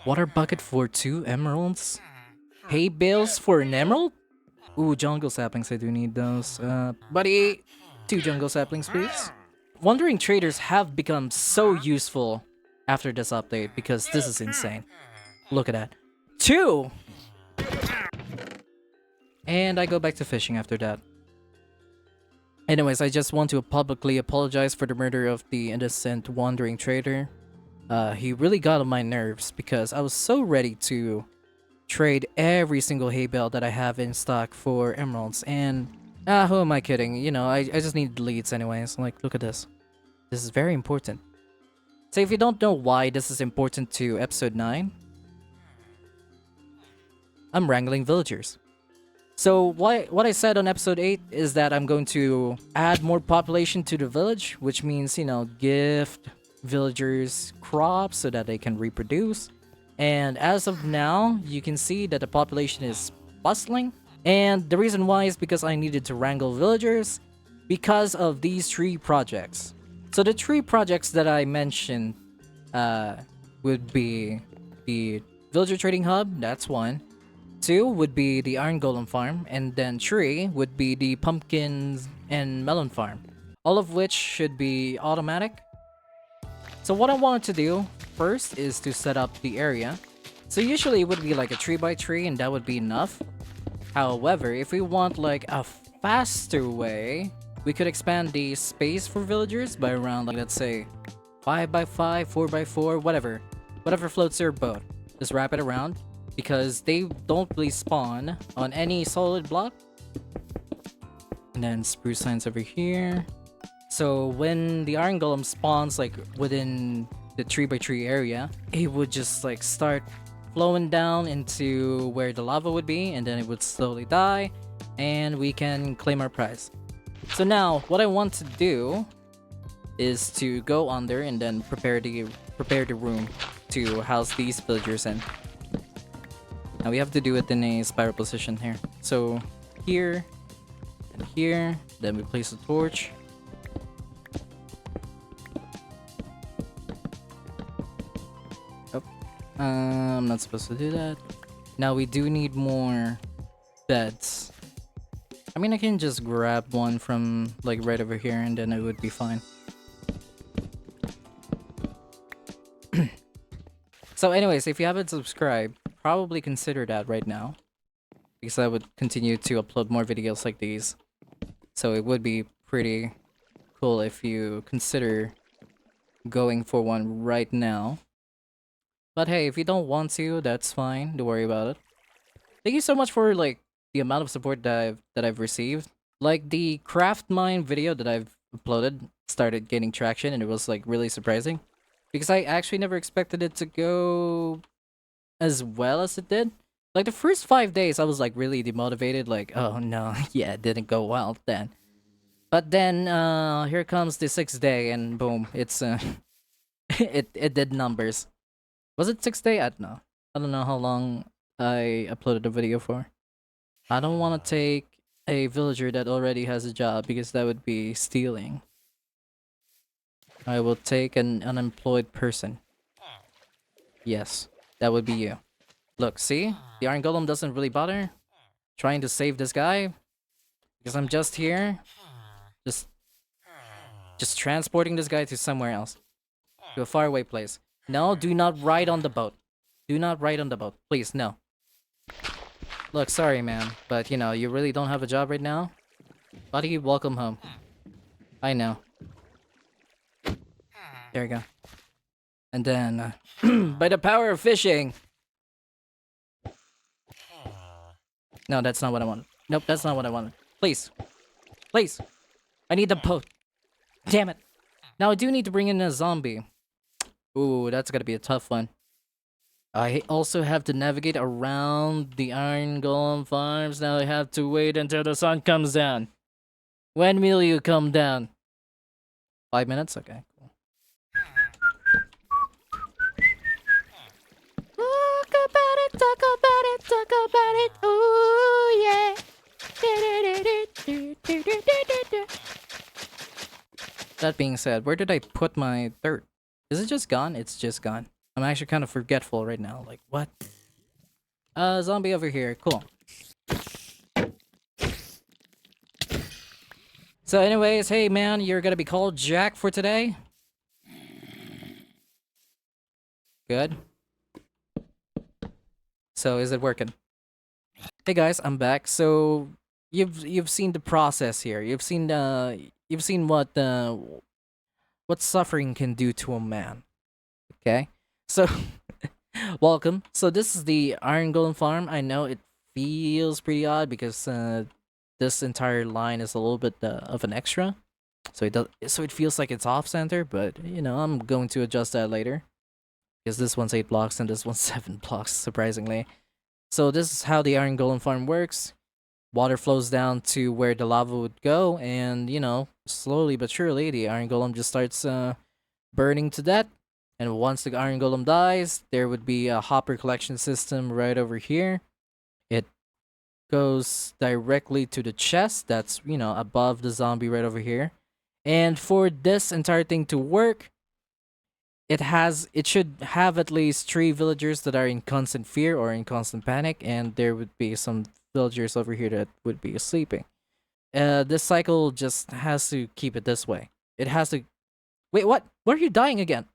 Water bucket for 2 emeralds? Hay bales for an emerald? Ooh, jungle saplings, I do need those. Buddy, 2 jungle saplings, please. Wandering traders have become so useful after this update because this is insane. Look at that. 2! And I go back to fishing after that. Anyways, I just want to publicly apologize for the murder of the innocent wandering trader. He really got on my nerves because I was so ready to trade every single hay bale that I have in stock for emeralds. And, who am I kidding? You know, I just need leads anyways. Like, look at this. This is very important. So if you don't know why this is important to episode 9, I'm wrangling villagers. So what I said on episode 8 is that I'm going to add more population to the village, which means, you know, gift villagers crops so that they can reproduce. And as of now, you can see that the population is bustling. And the reason why is because I needed to wrangle villagers because of these 3 projects. So the 3 projects that I mentioned would be the villager trading hub, that's 1. 2 would be the iron golem farm, and then 3 would be the pumpkins and melon farm. All of which should be automatic. So what I wanted to do first is to set up the area. So usually it would be like a 3x3 and that would be enough. However, if we want like a faster way, we could expand the space for villagers by around, like, let's say 5x5, 4x4, whatever. Whatever floats your boat. Just wrap it around because they don't really spawn on any solid block. And then spruce signs over here. So when the iron golem spawns like within the 3x3 area, it would just like start flowing down into where the lava would be, and then it would slowly die, and we can claim our prize. So now what I want to do is to go under and then prepare the room to house these villagers in. Now we have to do it in a spiral position here. So here and here, then we place a torch. I'm not supposed to do that. Now we do need more beds. I mean, I can just grab one from like right over here and then it would be fine. So anyways, if you haven't subscribed, probably consider that right now, because I would continue to upload more videos like these. So it would be pretty cool if you consider going for one right now. But hey, if you don't want to, that's fine. Don't worry about it. Thank you so much for like the amount of support that I've received. Like the craft mine video that I've uploaded started gaining traction, and it was like really surprising because I actually never expected it to go as well as it did. Like the first 5 days, I was like really demotivated. Like, oh no, yeah, it didn't go well then. But then here comes the 6th day, and boom, it's it did numbers. Was it 6th day? I don't know. I don't know how long I uploaded a video for. I don't want to take a villager that already has a job because that would be stealing. I will take an unemployed person. Yes, that would be you. Look, see? The iron golem doesn't really bother trying to save this guy because I'm just here. Just transporting this guy to somewhere else. To a faraway place. No, do not ride on the boat. Do not ride on the boat. Please, no. Look, sorry, man. But, you know, you really don't have a job right now? Buddy, welcome home. I know. There you go. And then, by the power of fishing! No, that's not what I wanted. Nope, that's not what I wanted. Please. Please. I need the boat. Damn it. Now, I do need to bring in a zombie. Ooh, that's gonna be a tough one. I also have to navigate around the iron golem farms. Now I have to wait until the sun comes down. When will you come down? 5 minutes? Okay, cool. Talk about it, talk about it, talk about it. Ooh, yeah. That being said, where did I put my dirt? Is it just gone? It's just gone. I'm actually kind of forgetful right now. Like, what? Zombie over here. Cool. So anyways, hey man, you're gonna be called Jack for today? Good. So is it working? Hey guys, I'm back. So you've seen the process here. You've seen what suffering can do to a man. Okay? So welcome. So this is the Iron Golem farm. I know it feels pretty odd because this entire line is a little bit of an extra. So it feels like it's off center, but you know, I'm going to adjust that later. Because this one's 8 blocks and this one's 7 blocks, surprisingly. So this is how the Iron Golem farm works. Water flows down to where the lava would go, and you know, slowly but surely, the Iron Golem just starts burning to death. And once the Iron Golem dies, there would be a hopper collection system right over here. It goes directly to the chest that's, you know, above the zombie right over here. And for this entire thing to work, it should have at least 3 villagers that are in constant fear or in constant panic, and there would be some villagers over here that would be sleeping. This cycle just has to keep it this way. It has to. Wait, what? Why are you dying again?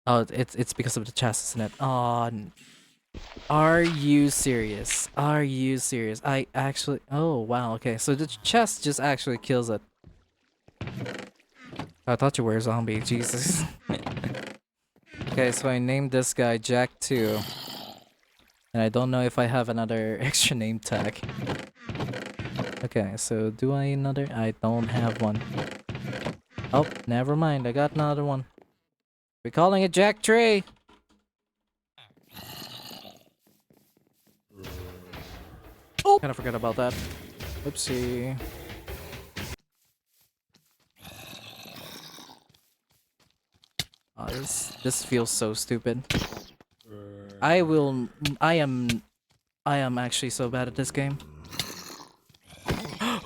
Oh, it's because of the chest, isn't it? Oh, are you serious? Are you serious? I actually. Oh wow. Okay, so the chest just actually kills it. I thought you were a zombie. Jesus. Okay, so I named this guy Jack 2. And I don't know if I have another extra name tag. Okay, so do I another? I don't have one. Oh, never mind. I got another one. We're calling it Jack 3. Oh! Kinda forgot about that. Oopsie. Oh, this feels so stupid. I am actually so bad at this game.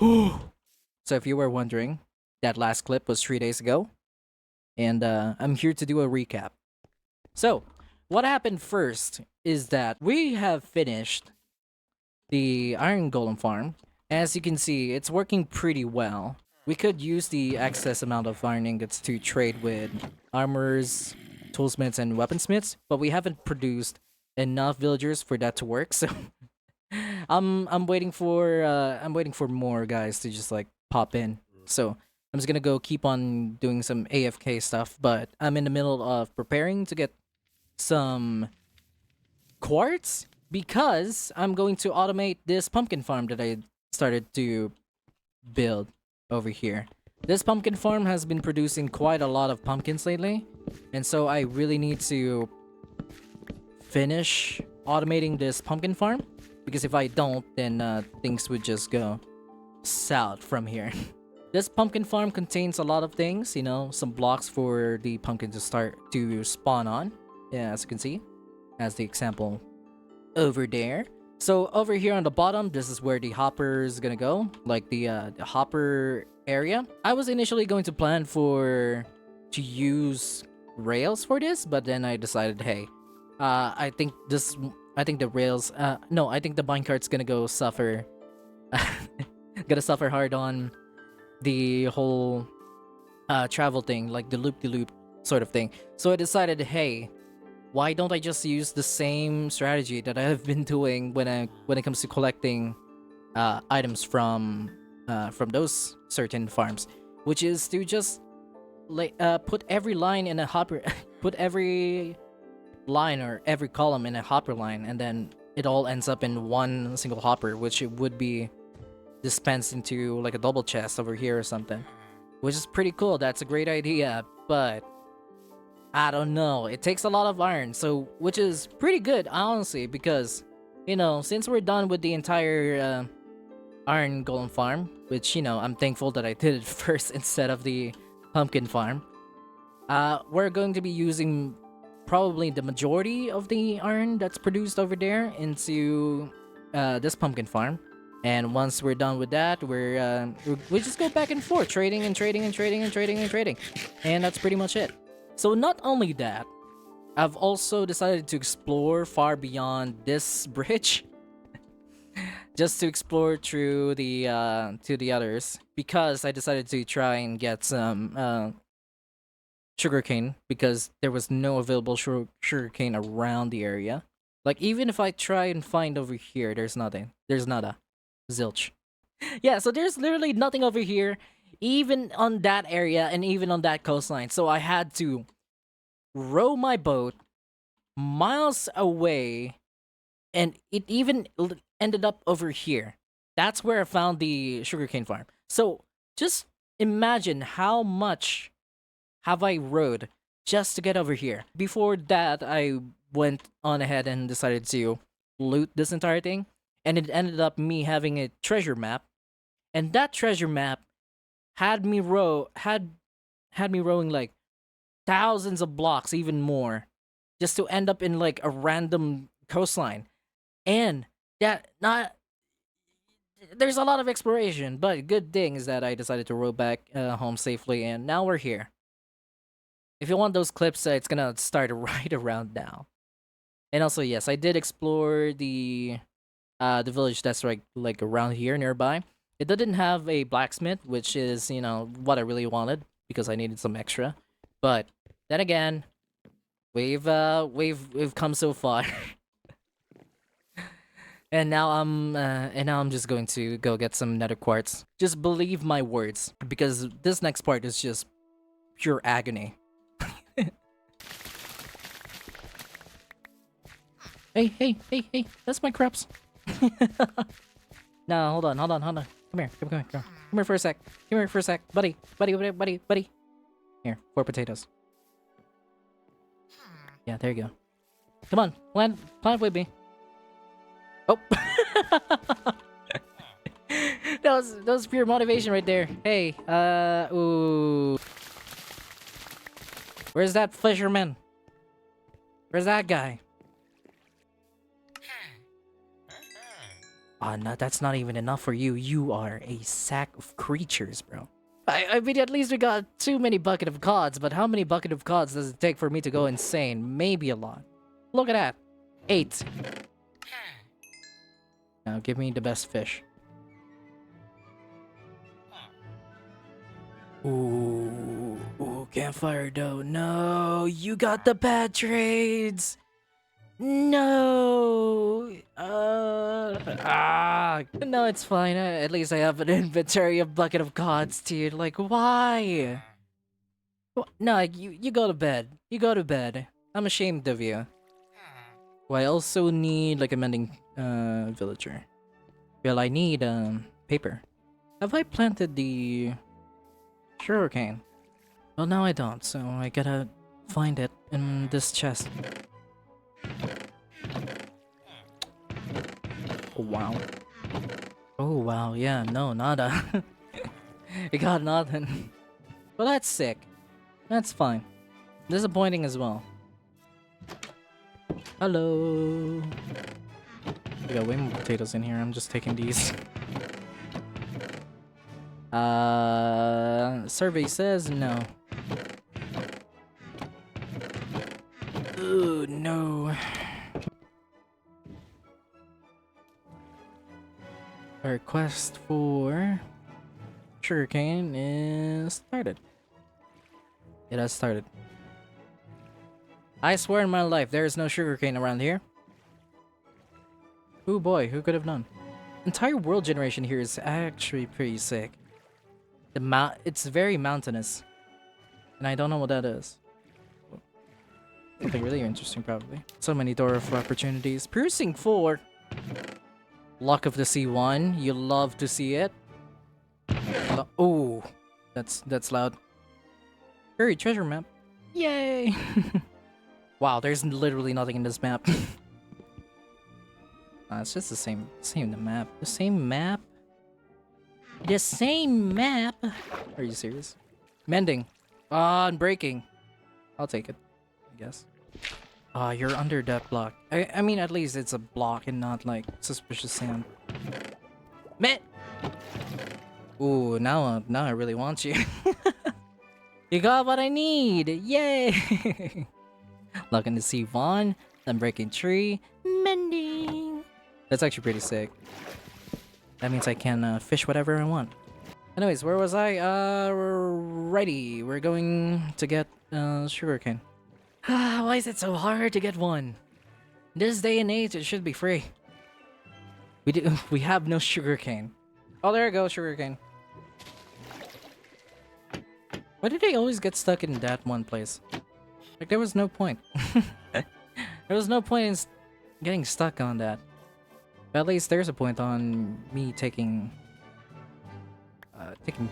So if you were wondering, that last clip was 3 days ago. And I'm here to do a recap. So, what happened first is that we have finished the Iron Golem farm. As you can see, it's working pretty well. We could use the excess amount of iron ingots to trade with armorers, toolsmiths, and weaponsmiths, but we haven't produced enough villagers for that to work. So I'm waiting for more guys to just like pop in. So I'm just gonna go keep on doing some AFK stuff, but I'm in the middle of preparing to get some quartz because I'm going to automate this pumpkin farm that I started to build over here. This pumpkin farm has been producing quite a lot of pumpkins lately, and so I really need to finish automating this pumpkin farm, because if I don't, then things would just go south from here. This pumpkin farm contains a lot of things, you know, some blocks for the pumpkin to start to spawn on, yeah, as you can see, as the example over there. So over here on the bottom, this is where the hopper is gonna go, like the hopper area. I was initially going to plan to use rails for this, but then I decided, hey, I think the rails, no, I think the minecart's gonna go suffer, gonna suffer hard on the whole travel thing, like the loop-de-loop sort of thing. So I decided, hey, why don't I just use the same strategy that I have been doing when it comes to collecting items from those certain farms, which is to just put every line in a hopper, put every line or every column in a hopper line, and then it all ends up in one single hopper, which it would be dispensed into like a double chest over here or something, which is pretty cool. That's a great idea, but I don't know, it takes a lot of iron, so which is pretty good honestly, because you know, since we're done with the entire Iron Golem farm, which, you know, I'm thankful that I did it first instead of the pumpkin farm, we're going to be using probably the majority of the iron that's produced over there into this pumpkin farm. And once we're done with that, we just go back and forth, trading and trading and trading and trading and trading, and that's pretty much it. So not only that, I've also decided to explore far beyond this bridge, just to explore through the to the others, because I decided to try and get some sugarcane, because there was no available sugarcane around the area. Like, even if I try and find over here, there's nothing. There's nada. Zilch. Yeah, so there's literally nothing over here, even on that area and even on that coastline. So I had to row my boat miles away, and it even ended up over here. That's where I found the sugarcane farm. So just imagine how much have I rode just to get over here. Before that, I went on ahead and decided to loot this entire thing, and it ended up me having a treasure map, and that treasure map had me had me rowing like thousands of blocks, even more, just to end up in like a random coastline. And that not there's a lot of exploration, but good thing is that I decided to row back home safely, and now we're here. If you want those clips, it's gonna start right around now. And also, yes, I did explore the village that's like around here nearby. It didn't have a blacksmith, which is, you know, what I really wanted because I needed some extra. But then again, we've come so far. And now I'm just going to go get some nether quartz. Just believe my words, because this next part is just pure agony. Hey, that's my crops. No, hold on. Come here for a sec. Buddy. Here, 4 potatoes. Yeah, there you go. Come on, plant with me. Oh. that was pure motivation right there. Hey, ooh. Where's that fisherman? Where's that guy? Oh, no, that's not even enough for you. You are a sack of creatures, bro. I mean, at least we got too many bucket of cods, but how many bucket of cods does it take for me to go insane? Maybe a lot. Look at that. 8. Now give me the best fish. Ooh, campfire dough. No, you got the bad trades. No. No, it's fine. At least I have an inventory of bucket of gods, dude. Like, why? No, you go to bed. You go to bed. I'm ashamed of you. Well, I also need like a mending villager. Well, I need paper. Have I planted the sugarcane? Well, now I don't, so I gotta find it in this chest. Oh, wow. Oh, wow, yeah, no, nada. I got nothing. Well, that's sick. That's fine. Disappointing as well. Hello. We got way more potatoes in here. I'm just taking these. Survey says no. Ooh, no. Our quest for sugarcane is started. It has started. I swear in my life, there is no sugarcane around here. Oh boy, who could have known? Entire world generation here is actually pretty sick. It's very mountainous, and I don't know what that is. Something really interesting, probably. So many door of opportunities. Piercing 4. Luck of the Sea 1. You love to see it. Oh, that's loud. Hurry, treasure map. Yay! Wow, there's literally nothing in this map. It's just the same map. The same map? The same map? Are you serious? Mending. And breaking. I'll take it, I guess. You're under that block. I mean, at least it's a block and not like suspicious sand. Meh! Ooh, now I really want you. You got what I need! Yay! Looking to see Vaughn, Unbreaking Tree, mending. That's actually pretty sick. That means I can fish whatever I want. Anyways, where was I? Righty. We're going to get sugarcane. Why is it so hard to get one? This day and age, it should be free. We have no sugarcane. Oh, there you go, sugarcane. Why did I always get stuck in that one place? Like, there was no point. There was no point in getting stuck on that. But at least there's a point on me taking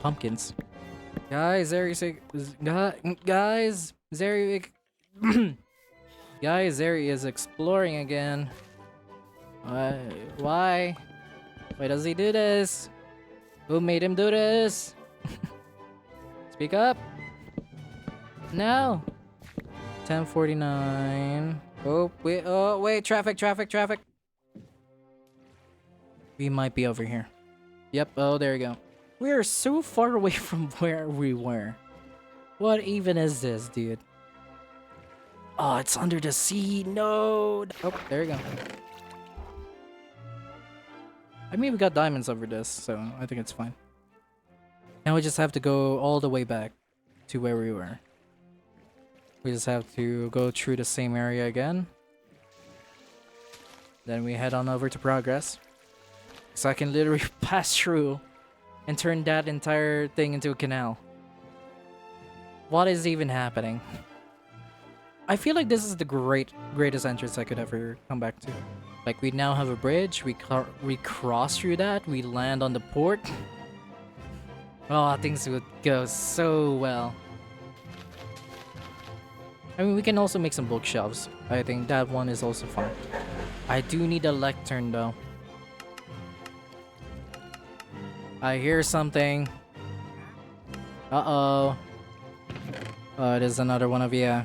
pumpkins. Guys, Xeri, guys, Xeri, guys, Xeri is exploring again. Why? Why does he do this? Who made him do this? Speak up. No. 10:49. Oh wait, traffic. We might be over here. Yep, oh, there you go. We are so far away from where we were. What even is this, dude? Oh, it's under the sea. No. Oh, there you go. I mean, we got diamonds over this, so I think it's fine. Now we just have to go all the way back to where we were. We just have to go through the same area again. Then we head on over to progress. So I can literally pass through and turn that entire thing into a canal. What is even happening? I feel like this is the greatest entrance I could ever come back to. Like, we now have a bridge, we cross through that, we land on the port. Oh, things would go so well. I mean, we can also make some bookshelves. I think that one is also fun. I do need a lectern though. I hear something. Uh-oh. Oh, it is another one of you.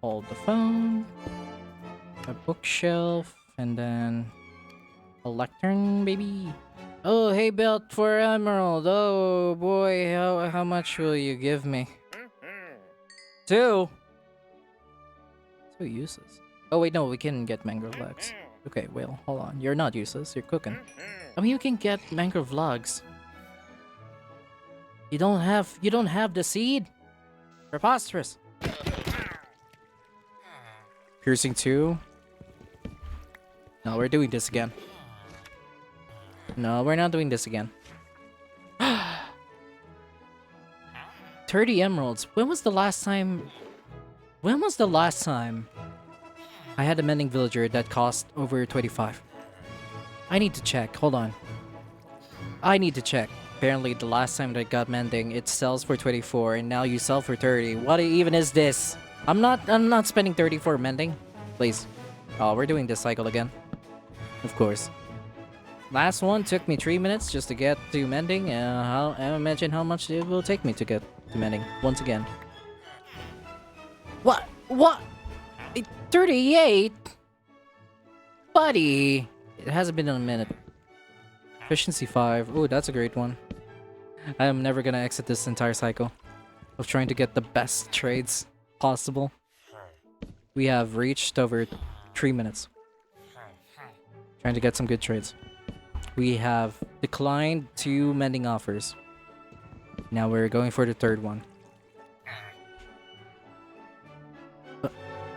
Hold the phone. A bookshelf. And then... a lectern, baby. Oh, hey, belt for emerald. Oh, boy. How much will you give me? 2? So useless. Oh, wait, no. We can get mangrove logs. Okay, well, hold on. You're not useless. You're cooking. I mean, you can get mangrove logs. You don't have the seed? Preposterous. Piercing 2. No, we're doing this again. No, we're not doing this again. 30 emeralds. When was the last time I had a mending villager that cost over 25? I need to check. Hold on. I need to check. Apparently, the last time that I got mending, it sells for 24, and now you sell for 30. What even is this? I'm not spending 30 for mending. Please. Oh, we're doing this cycle again. Of course. Last one took me 3 minutes just to get to mending. Imagine how much it will take me to get to mending once again. What? 38? Buddy! It hasn't been a minute. Efficiency 5. Oh, that's a great one. I am never gonna exit this entire cycle of trying to get the best trades possible. We have reached over 3 minutes. Trying to get some good trades. We have declined 2 mending offers. Now we're going for the third one.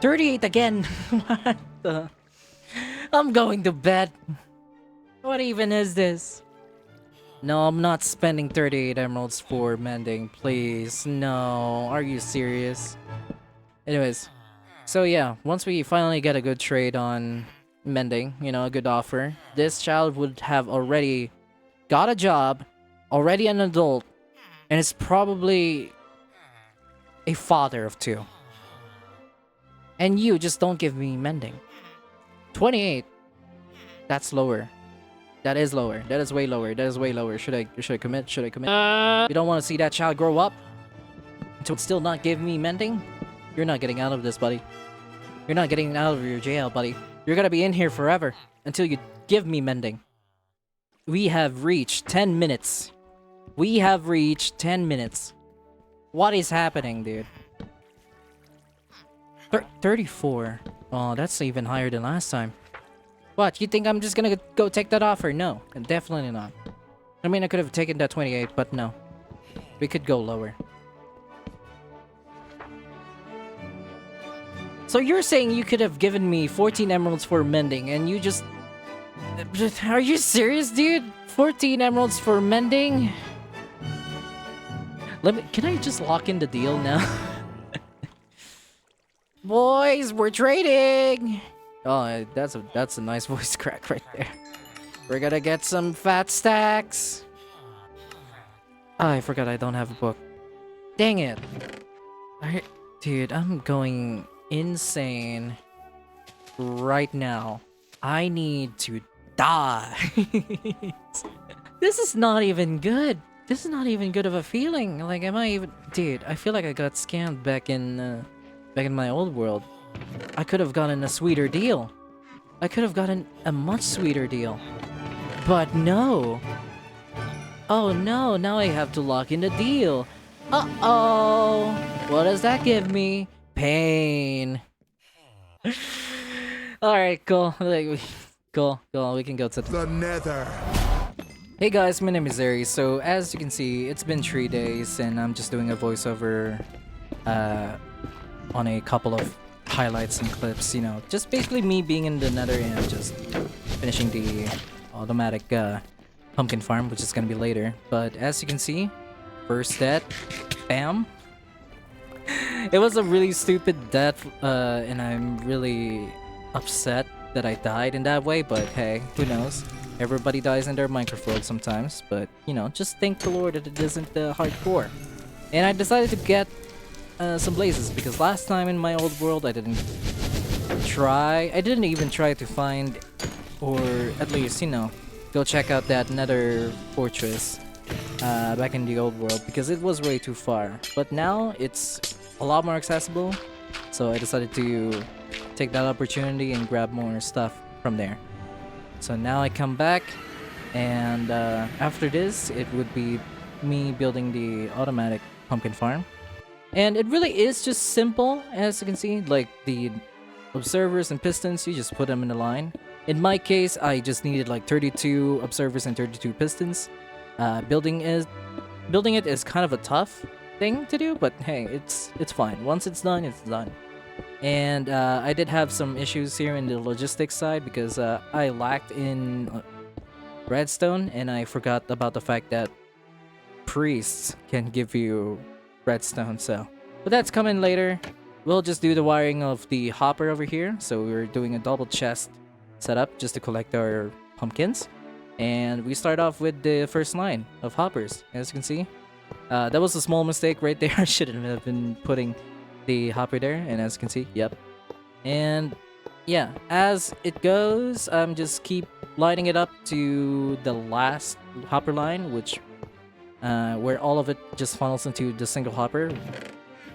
38 again! What the... I'm going to bed. What even is this? No, I'm not spending 38 emeralds for mending, please. No, are you serious? Anyways, so yeah, once we finally get a good trade on mending, you know, a good offer, this child would have already got a job, already an adult, and is probably a father of 2. And you just don't give me mending. 28. That's lower. That is lower. That is way lower. That is way lower. Should I commit? Should I commit? You don't want to see that child grow up to still not give me mending? You're not getting out of this, buddy. You're not getting out of your jail, buddy. You're gonna be in here forever until you give me mending. We have reached 10 minutes We have reached 10 minutes. What is happening, dude? 34. Oh, that's even higher than last time. What, you think I'm just gonna go take that offer? No, definitely not. I mean, I could have taken that 28, but no. We could go lower. So you're saying you could have given me 14 emeralds for mending, and you just... Are you serious, dude? 14 emeralds for mending? Can I just lock in the deal now? Boys, we're trading! Oh, that's a nice voice crack right there. We're gonna get some fat stacks. Oh, I forgot I don't have a book. Dang it. Dude, I'm going insane right now. I need to die. This is not even good. This is not even good of a feeling. Like, am I even... Dude, I feel like I got scammed back in my old world. I could have gotten a sweeter deal. I could have gotten a much sweeter deal. But no. Oh no, now I have to lock in the deal. Uh-oh. What does that give me? Pain. Alright, cool. Cool. We can go to the nether. Hey guys, my name is Xeri. So as you can see, it's been 3 days and I'm just doing a voiceover on a couple of highlights and clips, you know, just basically me being in the nether and just finishing the automatic pumpkin farm, which is gonna be later. But as you can see, first death, bam. It was a really stupid death, and I'm really upset that I died in that way, but hey, who knows? Everybody dies in their Minecraft world sometimes, but, you know, just thank the Lord that it isn't hardcore. And I decided to get some blazes, because last time in my old world I didn't even try to find, or at least, you know, go check out that nether fortress back in the old world, because it was way too far. But now it's a lot more accessible, so I decided to take that opportunity and grab more stuff from there. So now I come back, and after this it would be me building the automatic pumpkin farm. And it really is just simple, as you can see, like the observers and pistons, you just put them in a line. In my case, I just needed like 32 observers and 32 pistons. Building it is kind of a tough thing to do, but hey, it's fine. Once it's done, it's done. And I did have some issues here in the logistics side because I lacked in redstone, and I forgot about the fact that priests can give you redstone, so... But that's coming later. We'll just do the wiring of the hopper over here. So we're doing a double chest setup just to collect our pumpkins. And we start off with the first line of hoppers, as you can see. That was a small mistake right there. I shouldn't have been putting the hopper there, and as you can see, yep. And yeah, as it goes, just keep lighting it up to the last hopper line, which where all of it just funnels into the single hopper.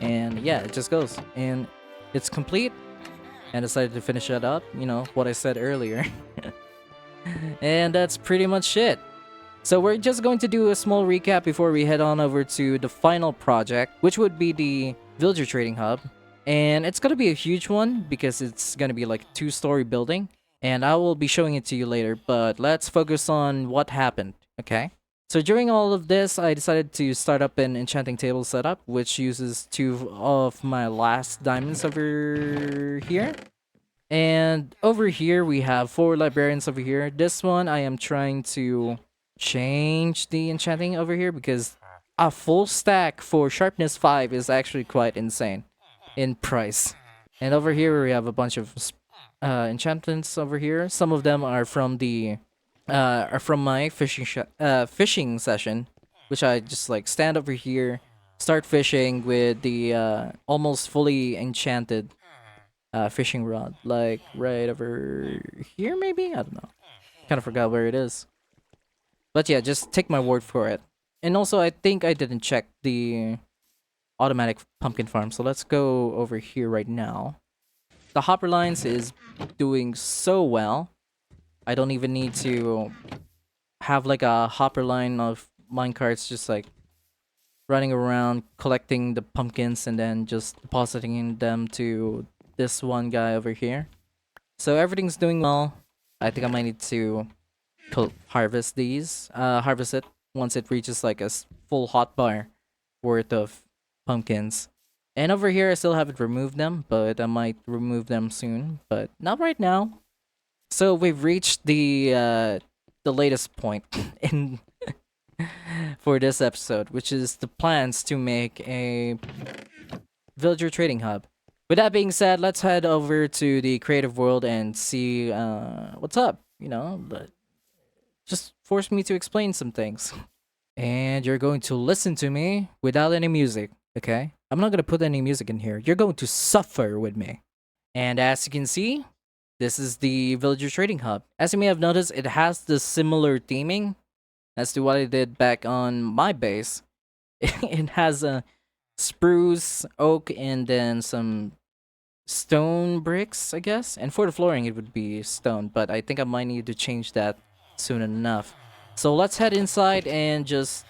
And yeah, it just goes, and it's complete. And decided to finish it up, you know, what I said earlier. And that's pretty much it. So we're just going to do a small recap before we head on over to the final project, which would be the villager trading hub. And it's gonna be a huge one because it's gonna be like a 2-story building, and I will be showing it to you later, but let's focus on what happened, okay? So during all of this, I decided to start up an enchanting table setup, which uses 2 of my last diamonds over here. And over here, we have 4 librarians over here. This one, I am trying to change the enchanting over here because a full stack for sharpness 5 is actually quite insane in price. And over here, we have a bunch of enchantments over here. Some of them are from the... are from my fishing session, which I just like stand over here, start fishing with the almost fully enchanted fishing rod, like right over here maybe? I don't know. Kind of forgot where it is. But yeah, just take my word for it. And also, I think I didn't check the automatic pumpkin farm, so let's go over here right now. The hopper lines is doing so well. I don't even need to have like a hopper line of minecarts just like running around collecting the pumpkins and then just depositing them to this one guy over here. So everything's doing well. I think I might need to harvest these. Harvest it once it reaches like a full hotbar worth of pumpkins. And over here, I still haven't removed them, but I might remove them soon, but not right now. So we've reached the latest point in for this episode, which is the plans to make a villager trading hub. With that being said, let's head over to the creative world and see what's up. Just force me to explain some things. And you're going to listen to me without any music, okay? I'm not going to put any music in here. You're going to suffer with me. And as you can see, this is the villager trading hub. As you may have noticed, it has the similar theming as to what I did back on my base. It has a spruce, oak, and then some stone bricks, I guess. And for the flooring, it would be stone, but I think I might need to change that soon enough. So let's head inside and just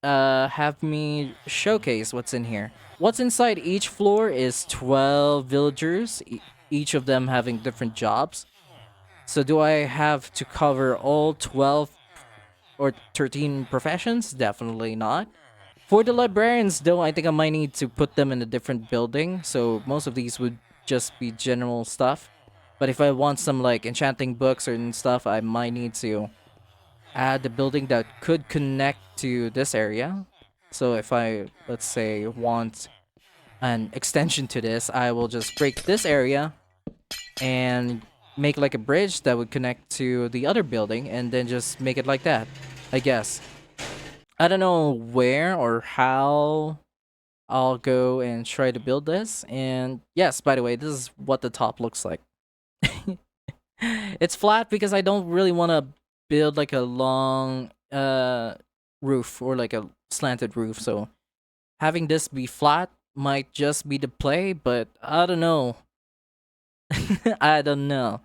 have me showcase what's in here. What's inside each floor is 12 villagers, each of them having different jobs. So do I have to cover all 12 or 13 professions? Definitely not. For the librarians, though, I think I might need to put them in a different building. So most of these would just be general stuff. But if I want some like enchanting books or stuff, I might need to add the building that could connect to this area. So if I, let's say, want an extension to this, I will just break this area and make like a bridge that would connect to the other building and then just make it like that, I guess. I don't know where or how I'll go and try to build this. And yes, by the way, this is what the top looks like. It's flat because I don't really want to build like a long roof or like a slanted roof. So having this be flat might just be the play, but I don't know. I don't know.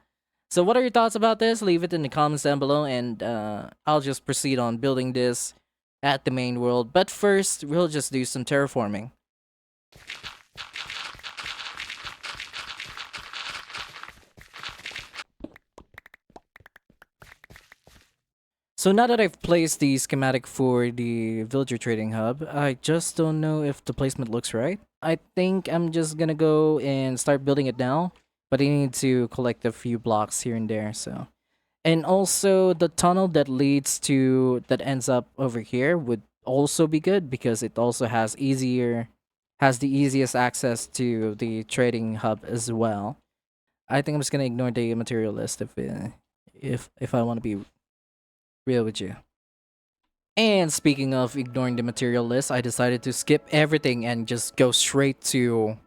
So what are your thoughts about this? Leave it in the comments down below, and I'll just proceed on building this at the main world. But first, we'll just do some terraforming. So now that I've placed the schematic for the villager trading hub, I just don't know if the placement looks right. I think I'm just gonna go and start building it now, but I need to collect a few blocks here and there, so. And also the tunnel that ends up over here would also be good because it also has the easiest access to the trading hub as well. I think I'm just gonna ignore the material list if I want to be real with you. And speaking of ignoring the material list, I decided to skip everything and just go straight to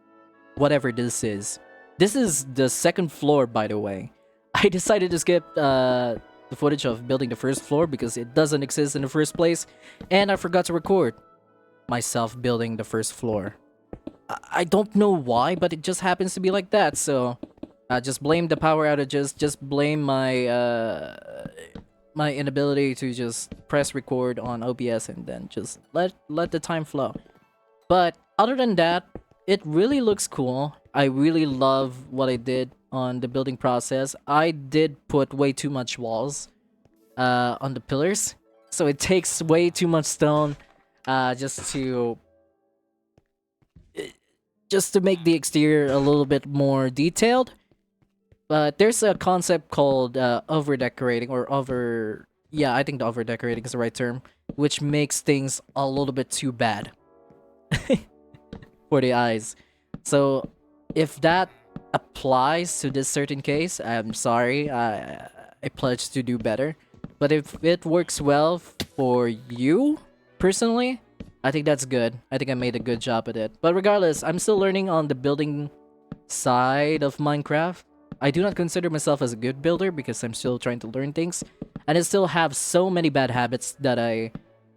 whatever this is. This is the second floor, by the way. I decided to skip the footage of building the first floor because it doesn't exist in the first place, and I forgot to record myself building the first floor. I don't know why, but it just happens to be like that, so just blame the power outages, just blame my inability to just press record on OBS and then just let the time flow. But other than that, it really looks cool. I really love what I did on the building process. I did put way too much walls on the pillars, so it takes way too much stone just to make the exterior a little bit more detailed. But there's a concept called over-decorating, I think the over-decorating is the right term, which makes things a little bit too bad for the eyes. So if that applies to this certain case, I'm sorry, I pledge to do better. But if it works well for you, personally, I think that's good. I think I made a good job at it. But regardless, I'm still learning on the building side of Minecraft. I do not consider myself as a good builder because I'm still trying to learn things, and I still have so many bad habits that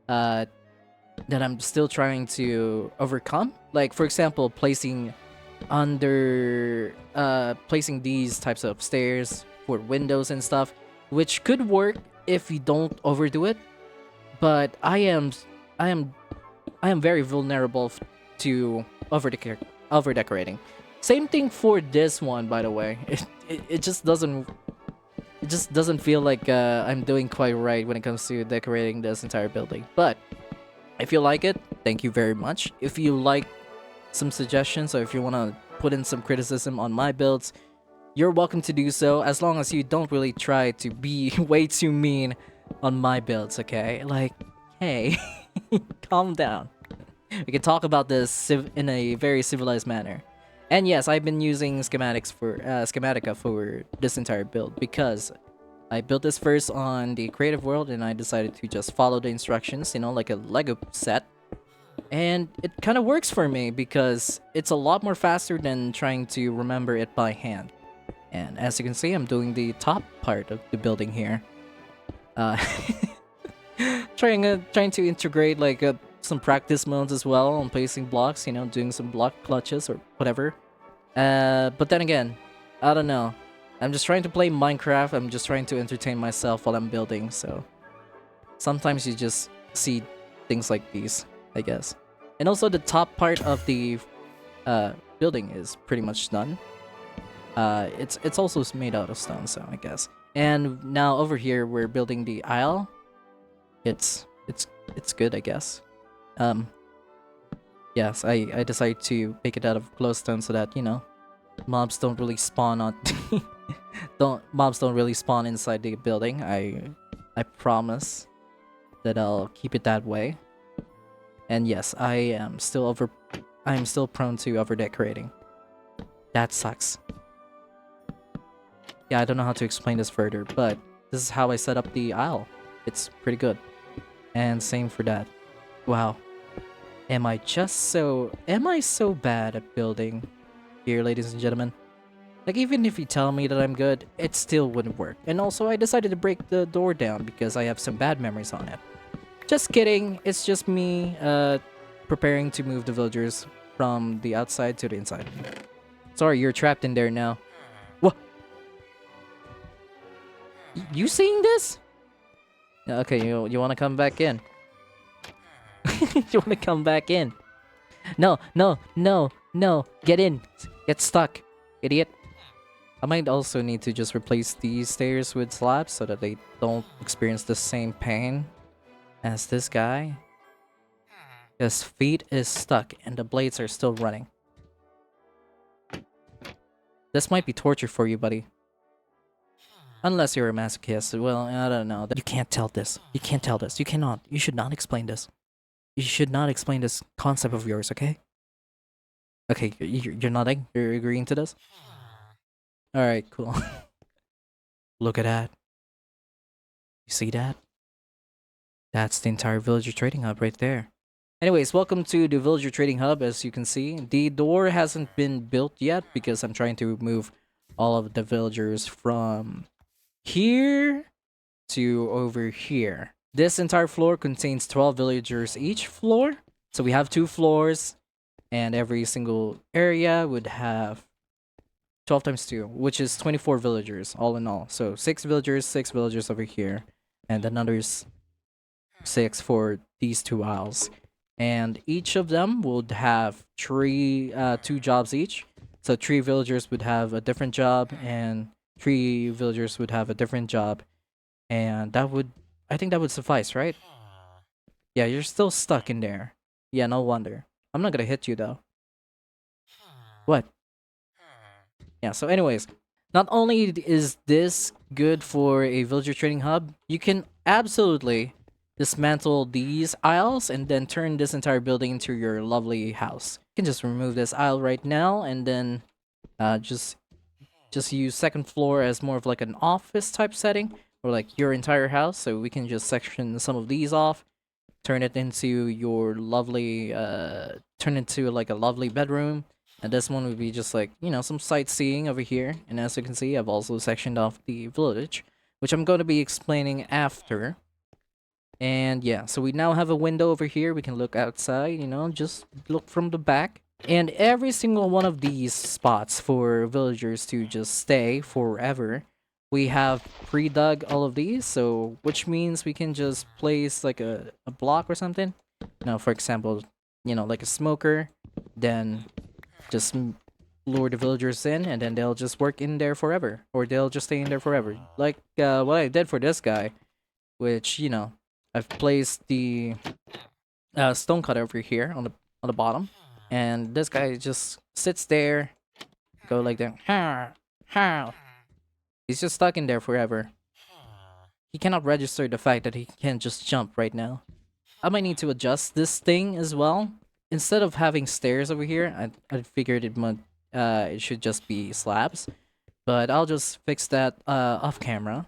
I'm still trying to overcome. Like for example, placing these types of stairs for windows and stuff, which could work if you don't overdo it. but I am I am very vulnerable to over decorating. Same thing for this one, by the way. It just doesn't feel like I'm doing quite right when it comes to decorating this entire building. But if you like it, thank you very much. If you like some suggestions or if you want to put in some criticism on my builds, you're welcome to do so, as long as you don't really try to be way too mean on my builds, okay? Like, hey, calm down. We can talk about this in a very civilized manner. And yes, I've been using schematica for this entire build because I built this first on the creative world and I decided to just follow the instructions, you know, like a Lego set. And it kind of works for me because it's a lot more faster than trying to remember it by hand. And as you can see, I'm doing the top part of the building here. Trying to integrate like some practice modes as well on placing blocks, you know, doing some block clutches or whatever. But then again, I don't know. I'm just trying to play Minecraft. I'm just trying to entertain myself while I'm building. So sometimes you just see things like these, I guess. And also the top part of the building is pretty much done. It's also made out of stone, so I guess. And now over here we're building the aisle. It's good, I guess. Yes, I decided to make it out of glowstone so that, you know, mobs don't really spawn on mobs don't really spawn inside the building. I promise that I'll keep it that way. And yes, I am still prone to over decorating. That sucks. Yeah, I don't know how to explain this further, but this is how I set up the aisle. It's pretty good. And same for that. Wow. Am I so bad at building here, ladies and gentlemen? Like, even if you tell me that I'm good, it still wouldn't work. And also, I decided to break the door down because I have some bad memories on it. Just kidding. It's just me preparing to move the villagers from the outside to the inside. Sorry, you're trapped in there now. What? You seeing this? Okay, you want to come back in? You want to come back in? No. Get in. Get stuck, idiot. I might also need to just replace these stairs with slabs so that they don't experience the same pain as this guy. His feet is stuck and the blades are still running. This might be torture for you, buddy. Unless you're a masochist. Well, I don't know. You can't tell this. You can't tell this. You cannot. You should not explain this. You should not explain this concept of yours, okay? Okay, you're nodding? You're agreeing to this? Alright, cool. Look at that. You see that? That's the entire villager trading hub right there. Anyways, welcome to the villager trading hub. As you can see, the door hasn't been built yet because I'm trying to move all of the villagers from here to over here. This entire floor contains 12 villagers each floor. So we have 2 floors, and every single area would have 12 times 2, which is 24 villagers all in all. So 6 villagers over here, and another 6 for these 2 aisles. And each of them would have 2 jobs each. So 3 villagers would have a different job, and 3 villagers would have a different job. And I think that would suffice, right? Yeah, you're still stuck in there. Yeah, no wonder. I'm not gonna hit you though. What? Yeah, so anyways, not only is this good for a villager trading hub, you can absolutely dismantle these aisles and then turn this entire building into your lovely house. You can just remove this aisle right now and then just use second floor as more of like an office type setting, or like your entire house. So we can just section some of these off, turn it into your lovely turn into like a lovely bedroom. And this one would be just like, you know, some sightseeing over here. And as you can see, I've also sectioned off the village, which I'm going to be explaining after. And yeah, so we now have a window over here. We can look outside, you know, just look from the back. And every single one of these spots for villagers to just stay forever We have pre-dug all of these, so which means we can just place like a block or something. Now, for example, like a smoker, then just lure the villagers in, and then they'll just work in there forever, or they'll just stay in there forever. Like what I did for this guy, which I've placed the stone cutter over here on the bottom, and this guy just sits there, go like that. Ha, ha. He's just stuck in there forever. He cannot register the fact that he can't just jump right now. I might need to adjust this thing as well. Instead of having stairs over here, I figured it should just be slabs. But I'll just fix that off camera.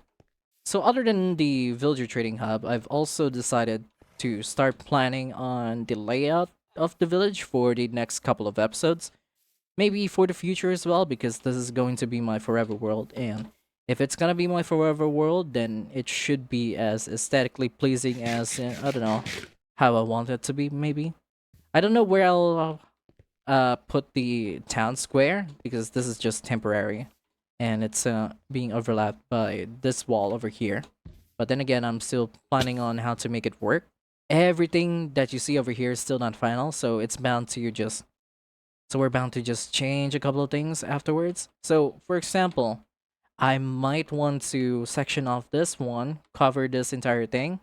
So other than the villager trading hub, I've also decided to start planning on the layout of the village for the next couple of episodes. Maybe for the future as well, because this is going to be my forever world, and if it's gonna be my forever world, then it should be as aesthetically pleasing as, I don't know, how I want it to be, maybe. I don't know where I'll put the town square, because this is just temporary, and it's being overlapped by this wall over here. But then again, I'm still planning on how to make it work. Everything that you see over here is still not final, so it's bound to just... So we're bound to just change a couple of things afterwards. So, for example, I might want to section off this one, cover this entire thing,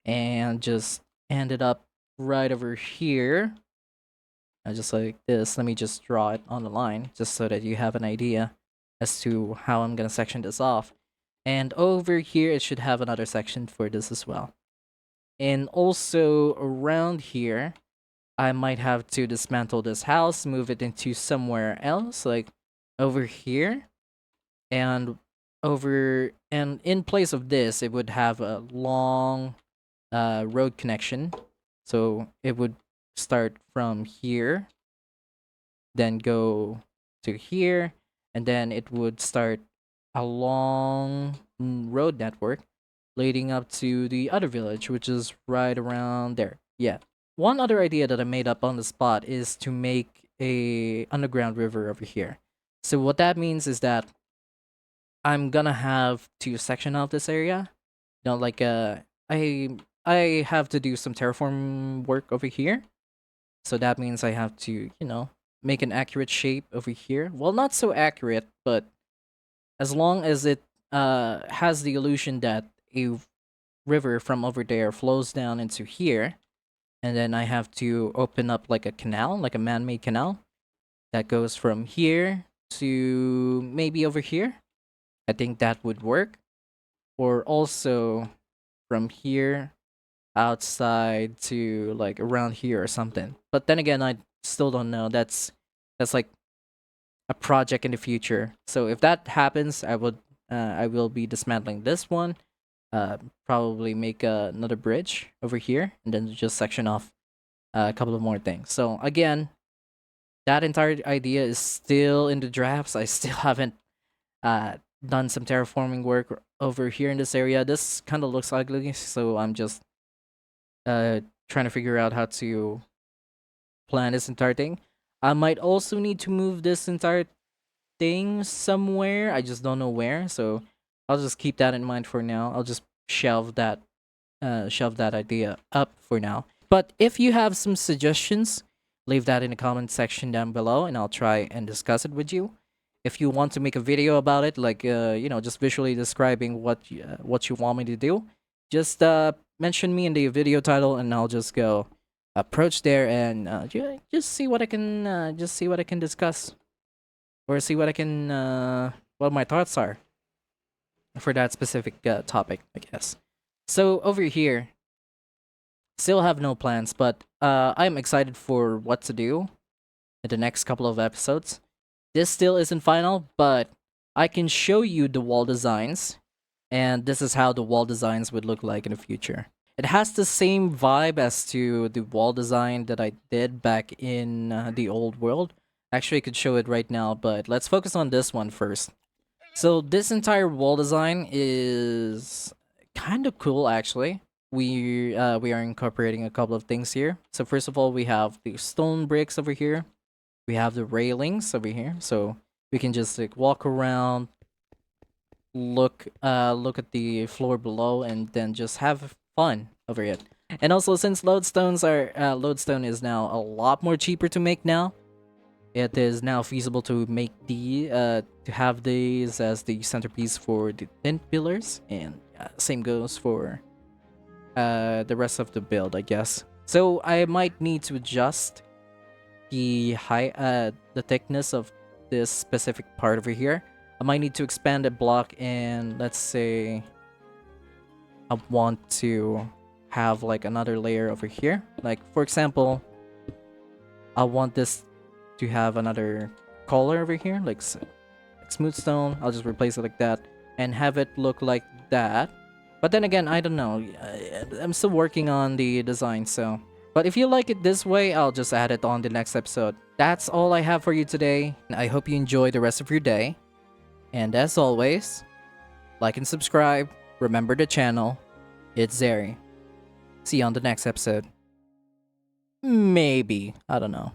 and just end it up right over here. Just like this. Let me just draw it on the line, just so that you have an idea as to how I'm gonna section this off. And over here, it should have another section for this as well. And also around here, I might have to dismantle this house, move it into somewhere else, like over here. And in place of this, it would have a long road connection. So it would start from here, then go to here, and then it would start a long road network leading up to the other village, which is right around there. Yeah. One other idea that I made up on the spot is to make a underground river over here. So what that means is that I'm gonna have to section out this area. Like I have to do some terraform work over here. So that means I have to, make an accurate shape over here. Well, not so accurate, but as long as it has the illusion that a river from over there flows down into here, and then I have to open up like a canal, like a man-made canal that goes from here to maybe over here. I think that would work. Or also from here outside to like around here or something. But then again, I still don't know. That's like a project in the future. So if that happens, I will be dismantling this one. Probably make another bridge over here, and then just section off a couple of more things. So again, that entire idea is still in the drafts. I still haven't done some terraforming work over here in this area. This kind of looks ugly, so I'm just trying to figure out how to plan this entire thing. I might also need to move this entire thing somewhere. I just don't know where, so I'll just keep that in mind for now. I'll just shelve that idea up for now. But if you have some suggestions, leave that in the comment section down below, and I'll try and discuss it with you. If you want to make a video about it, like just visually describing what you want me to do, just mention me in the video title, and I'll just go approach there and just see what I can discuss, or see what I can what my thoughts are for that specific topic, I guess. So over here, still have no plans, but I'm excited for what to do in the next couple of episodes. This still isn't final, but I can show you the wall designs, and this is how the wall designs would look like in the future. It has the same vibe as to the wall design that I did back in the old world. Actually, I could show it right now, but let's focus on this one first. So this entire wall design is kind of cool, actually. We are incorporating a couple of things here. So first of all, we have the stone bricks over here. We have the railings over here, so we can just like walk around look at the floor below and then just have fun over it. And also, since lodestone is now a lot more cheaper to make now, it is now feasible to make to have these as the centerpiece for the thin pillars, and same goes for the rest of the build, I guess. So I might need to adjust the thickness of this specific part over here. I might need to expand a block, and let's say I want to have like another layer over here. Like for example, I want this to have another color over here, like smooth stone. I'll just replace it like that and have it look like that. But then again, I don't know. I'm still working on the design, so. But if you like it this way, I'll just add it on the next episode. That's all I have for you today. I hope you enjoy the rest of your day. And as always, like and subscribe. Remember the channel. It's Xeri. See you on the next episode. Maybe. I don't know.